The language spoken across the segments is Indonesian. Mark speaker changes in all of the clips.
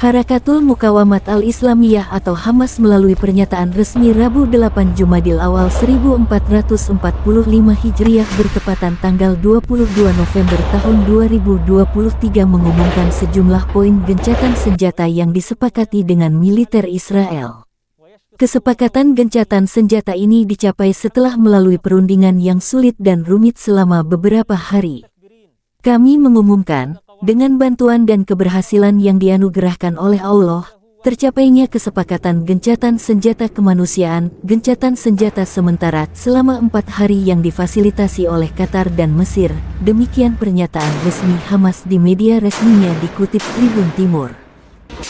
Speaker 1: Harakatul Muqawamat Al-Islamiyah atau Hamas melalui pernyataan resmi Rabu 8 Jumadil Awal 1445 Hijriah bertepatan tanggal 22 November tahun 2023 mengumumkan sejumlah poin gencatan senjata yang disepakati dengan militer Israel. Kesepakatan gencatan senjata ini dicapai setelah melalui perundingan yang sulit dan rumit selama beberapa hari. Kami mengumumkan, dengan bantuan dan keberhasilan yang dianugerahkan oleh Allah, tercapainya kesepakatan gencatan senjata kemanusiaan, gencatan senjata sementara selama 4 hari yang difasilitasi oleh Qatar dan Mesir. Demikian pernyataan resmi Hamas di media resminya dikutip Tribun Timur.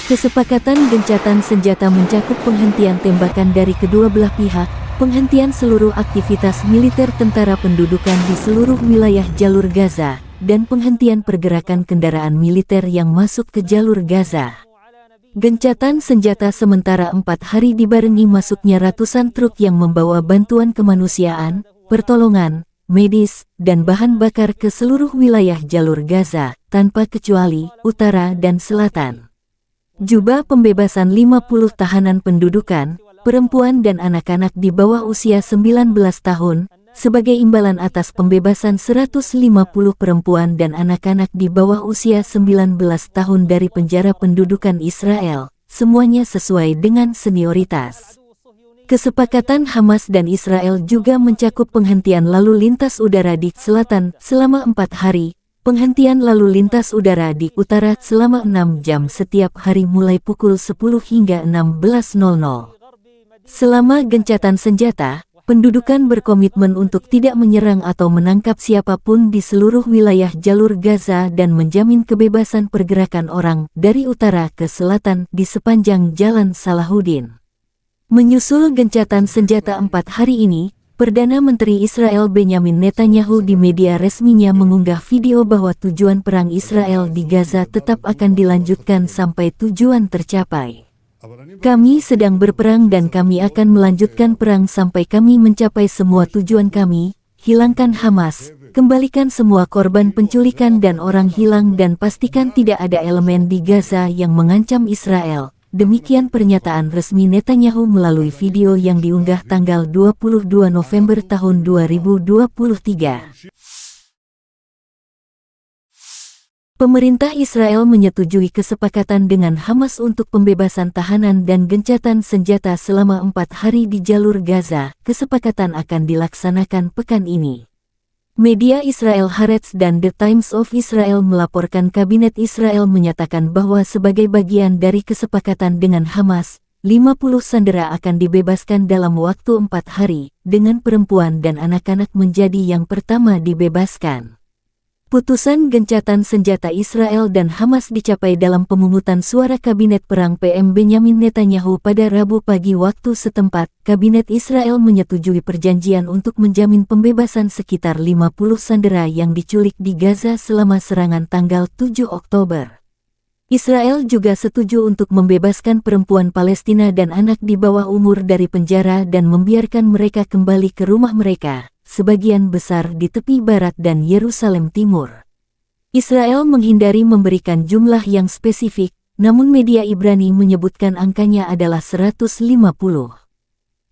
Speaker 1: Kesepakatan gencatan senjata mencakup penghentian tembakan dari kedua belah pihak, penghentian seluruh aktivitas militer tentara pendudukan di seluruh wilayah jalur Gaza, dan penghentian pergerakan kendaraan militer yang masuk ke jalur Gaza. Gencatan senjata sementara 4 hari dibarengi masuknya ratusan truk yang membawa bantuan kemanusiaan, pertolongan, medis, dan bahan bakar ke seluruh wilayah jalur Gaza, tanpa kecuali utara dan selatan. Juga pembebasan 50 tahanan pendudukan, perempuan dan anak-anak di bawah usia 19 tahun, sebagai imbalan atas pembebasan 150 perempuan dan anak-anak di bawah usia 19 tahun dari penjara pendudukan Israel, semuanya sesuai dengan senioritas. Kesepakatan Hamas dan Israel juga mencakup penghentian lalu lintas udara di selatan selama 4 hari, penghentian lalu lintas udara di utara selama 6 jam setiap hari mulai pukul 10 hingga 16.00. Selama gencatan senjata, pendudukan berkomitmen untuk tidak menyerang atau menangkap siapapun di seluruh wilayah jalur Gaza dan menjamin kebebasan pergerakan orang dari utara ke selatan di sepanjang Jalan Salahuddin. Menyusul gencatan senjata 4 hari ini, Perdana Menteri Israel Benyamin Netanyahu di media resminya mengunggah video bahwa tujuan perang Israel di Gaza tetap akan dilanjutkan sampai tujuan tercapai. Kami sedang berperang dan kami akan melanjutkan perang sampai kami mencapai semua tujuan kami, hilangkan Hamas, kembalikan semua korban penculikan dan orang hilang dan pastikan tidak ada elemen di Gaza yang mengancam Israel. Demikian pernyataan resmi Netanyahu melalui video yang diunggah tanggal 22 November tahun 2023. Pemerintah Israel menyetujui kesepakatan dengan Hamas untuk pembebasan tahanan dan gencatan senjata selama 4 hari di jalur Gaza. Kesepakatan akan dilaksanakan pekan ini. Media Israel Haaretz dan The Times of Israel melaporkan Kabinet Israel menyatakan bahwa sebagai bagian dari kesepakatan dengan Hamas, 50 sandera akan dibebaskan dalam waktu 4 hari, dengan perempuan dan anak-anak menjadi yang pertama dibebaskan. Putusan gencatan senjata Israel dan Hamas dicapai dalam pemungutan suara Kabinet Perang PM Benyamin Netanyahu pada Rabu pagi waktu setempat. Kabinet Israel menyetujui perjanjian untuk menjamin pembebasan sekitar 50 sandera yang diculik di Gaza selama serangan tanggal 7 Oktober. Israel juga setuju untuk membebaskan perempuan Palestina dan anak di bawah umur dari penjara dan membiarkan mereka kembali ke rumah mereka, sebagian besar di tepi barat dan Yerusalem Timur. Israel menghindari memberikan jumlah yang spesifik, namun media Ibrani menyebutkan angkanya adalah 150.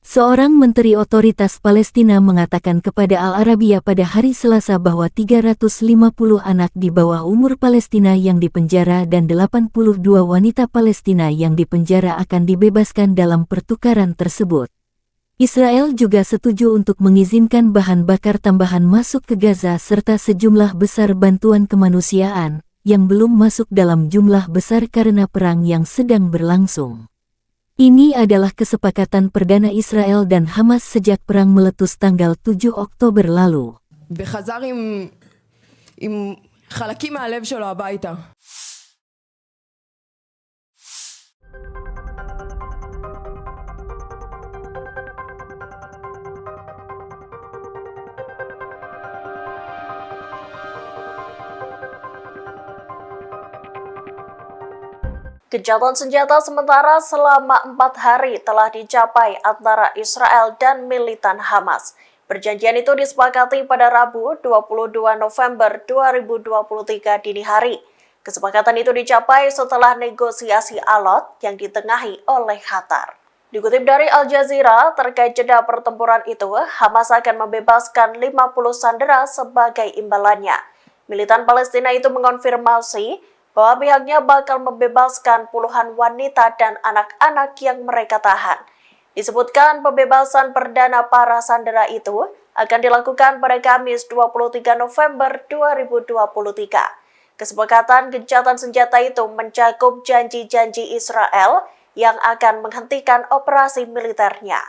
Speaker 1: Seorang menteri otoritas Palestina mengatakan kepada Al Arabiya pada hari Selasa bahwa 350 anak di bawah umur Palestina yang dipenjara dan 82 wanita Palestina yang dipenjara akan dibebaskan dalam pertukaran tersebut. Israel juga setuju untuk mengizinkan bahan bakar tambahan masuk ke Gaza serta sejumlah besar bantuan kemanusiaan, yang belum masuk dalam jumlah besar karena perang yang sedang berlangsung. Ini adalah kesepakatan perdana Israel dan Hamas sejak perang meletus tanggal 7 Oktober lalu.
Speaker 2: וחזר עם חלקים מהלב שלו הביתה.
Speaker 3: Gencatan senjata sementara selama 4 hari telah dicapai antara Israel dan militan Hamas. Perjanjian itu disepakati pada Rabu 22 November 2023 dini hari. Kesepakatan itu dicapai setelah negosiasi alot yang ditengahi oleh Qatar. Dikutip dari Al Jazeera, terkait jeda pertempuran itu, Hamas akan membebaskan 50 sandera sebagai imbalannya. Militan Palestina itu mengonfirmasi bahwa pihaknya bakal membebaskan puluhan wanita dan anak-anak yang mereka tahan. Disebutkan pembebasan perdana para sandera itu akan dilakukan pada Kamis 23 November 2023. Kesepakatan gencatan senjata itu mencakup janji-janji Israel yang akan menghentikan operasi militernya.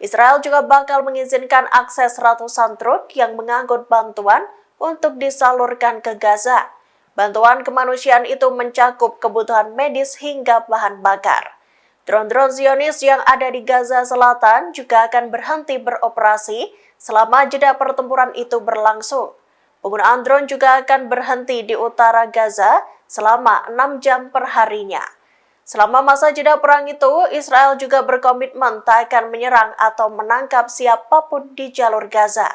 Speaker 3: Israel juga bakal mengizinkan akses ratusan truk yang mengangkut bantuan untuk disalurkan ke Gaza. Bantuan kemanusiaan itu mencakup kebutuhan medis hingga bahan bakar. Drone-drone Zionis yang ada di Gaza Selatan juga akan berhenti beroperasi selama jeda pertempuran itu berlangsung. Penggunaan drone juga akan berhenti di utara Gaza selama 6 jam per harinya. Selama masa jeda perang itu, Israel juga berkomitmen tak akan menyerang atau menangkap siapapun di jalur Gaza.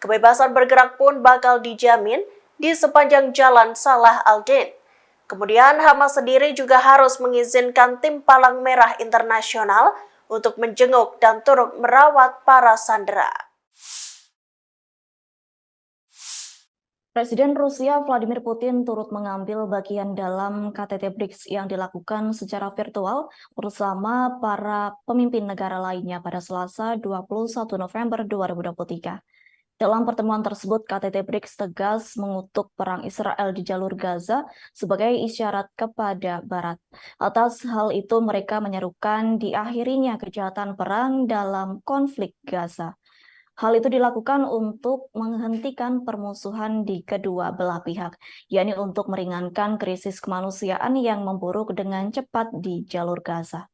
Speaker 3: Kebebasan bergerak pun bakal dijamin di sepanjang jalan Salah al-Din. Kemudian Hamas sendiri juga harus mengizinkan tim Palang Merah Internasional untuk menjenguk dan turut merawat para sandera.
Speaker 4: Presiden Rusia Vladimir Putin turut mengambil bagian dalam KTT BRICS yang dilakukan secara virtual bersama para pemimpin negara lainnya pada Selasa 21 November 2023. Dalam pertemuan tersebut, KTT BRICS tegas mengutuk perang Israel di jalur Gaza sebagai isyarat kepada Barat. Atas hal itu, mereka menyerukan diakhirinya kejahatan perang dalam konflik Gaza. Hal itu dilakukan untuk menghentikan permusuhan di kedua belah pihak, yakni untuk meringankan krisis kemanusiaan yang memburuk dengan cepat di jalur Gaza.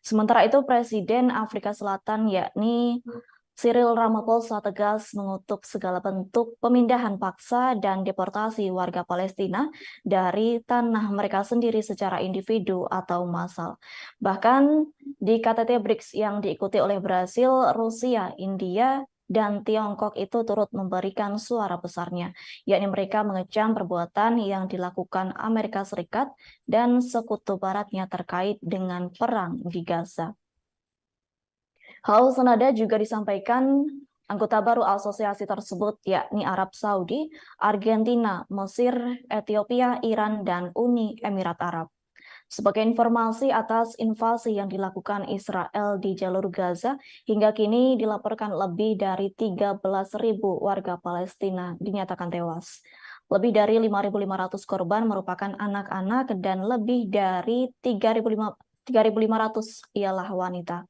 Speaker 4: Sementara itu, Presiden Afrika Selatan yakni Cyril Ramaphosa tegas mengutuk segala bentuk pemindahan paksa dan deportasi warga Palestina dari tanah mereka sendiri secara individu atau massal. Bahkan di KTT BRICS yang diikuti oleh Brasil, Rusia, India, dan Tiongkok itu turut memberikan suara besarnya, yakni mereka mengecam perbuatan yang dilakukan Amerika Serikat dan sekutu baratnya terkait dengan perang di Gaza. Hal senada juga disampaikan anggota baru asosiasi tersebut, yakni Arab Saudi, Argentina, Mesir, Ethiopia, Iran, dan Uni Emirat Arab. Sebagai informasi atas invasi yang dilakukan Israel di jalur Gaza, hingga kini dilaporkan lebih dari 13.000 warga Palestina dinyatakan tewas. Lebih dari 5.500 korban merupakan anak-anak dan lebih dari 3.500 ialah wanita.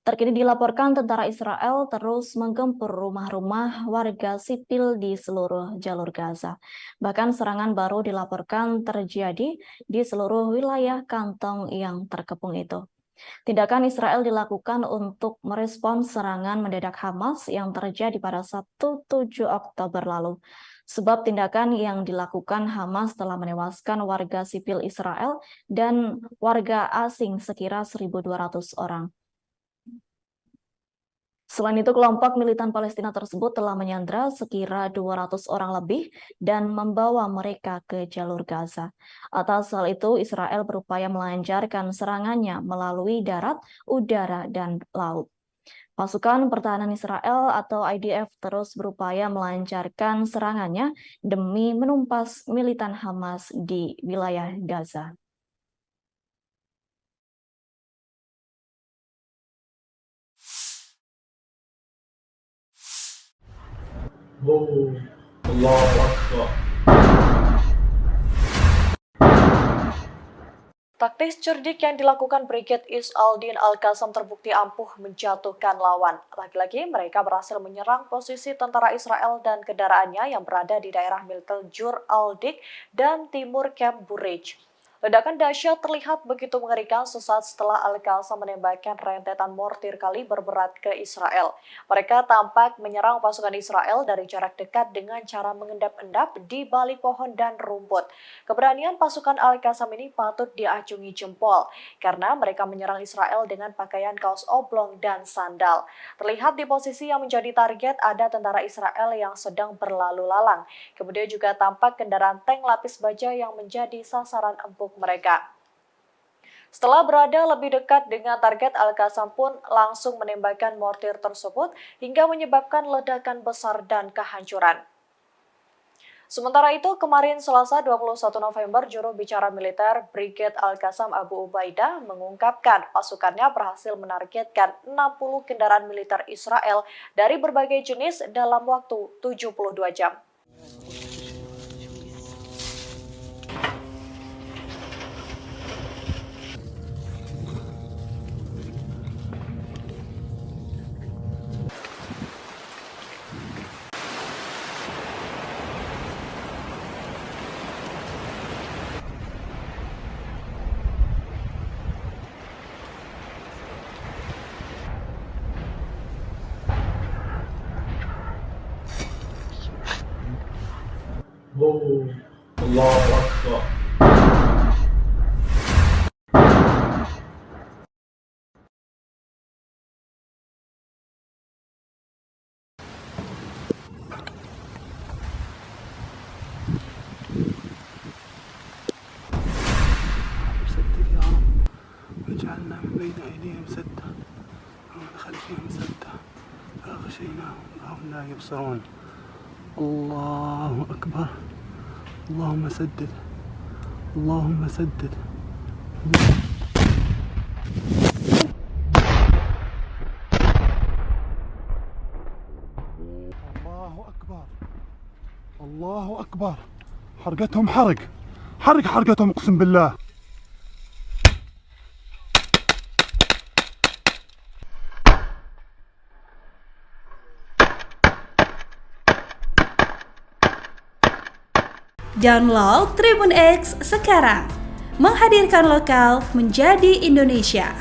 Speaker 4: Terkini dilaporkan tentara Israel terus menggempur rumah-rumah warga sipil di seluruh jalur Gaza. Bahkan serangan baru dilaporkan terjadi di seluruh wilayah kantong yang terkepung itu. Tindakan Israel dilakukan untuk merespons serangan mendadak Hamas yang terjadi pada Sabtu 7 Oktober lalu. Sebab tindakan yang dilakukan Hamas telah menewaskan warga sipil Israel dan warga asing sekira 1.200 orang. Selain itu, kelompok militan Palestina tersebut telah menyandra sekira 200 orang lebih dan membawa mereka ke jalur Gaza. Atas hal itu, Israel berupaya melancarkan serangannya melalui darat, udara, dan laut. Pasukan pertahanan Israel atau IDF terus berupaya melancarkan serangannya demi menumpas militan Hamas di wilayah Gaza.
Speaker 5: Allahu Akbar.
Speaker 3: Taktis cerdik yang dilakukan Brigade Is Aldin Al-Qassam terbukti ampuh menjatuhkan lawan. Lagi-lagi mereka berhasil menyerang posisi tentara Israel dan kendaraannya yang berada di daerah Miltel Jur Al-Dik dan timur Camp Burej. Ledakan dahsyat terlihat begitu mengerikan sesaat setelah Al-Qassam menembakkan rentetan mortir kaliber berat ke Israel. Mereka tampak menyerang pasukan Israel dari jarak dekat dengan cara mengendap-endap di balik pohon dan rumput. Keberanian pasukan Al-Qassam ini patut diacungi jempol, karena mereka menyerang Israel dengan pakaian kaos oblong dan sandal. Terlihat di posisi yang menjadi target ada tentara Israel yang sedang berlalu lalang. Kemudian juga tampak kendaraan tank lapis baja yang menjadi sasaran empuk mereka. Setelah berada lebih dekat dengan target, Al-Qassam pun langsung menembakkan mortir tersebut hingga menyebabkan ledakan besar dan kehancuran. Sementara itu, kemarin Selasa 21 November, juru bicara militer Brigade Al-Qassam Abu Ubaidah mengungkapkan pasukannya berhasil menargetkan 60 kendaraan militer Israel dari berbagai jenis dalam waktu 72 jam.
Speaker 5: الله أكبر.
Speaker 6: سدد يا رب واجعلنا من بين أيديهم سدا ومن خلفهم سدا فأغشيناهم فهم لا يبصرون. الله أكبر. اللهم سدد اللهم سدد. الله أكبر الله أكبر. حرقتهم حرقتهم اقسم بالله.
Speaker 7: Download Tribun X sekarang, menghadirkan lokal menjadi Indonesia.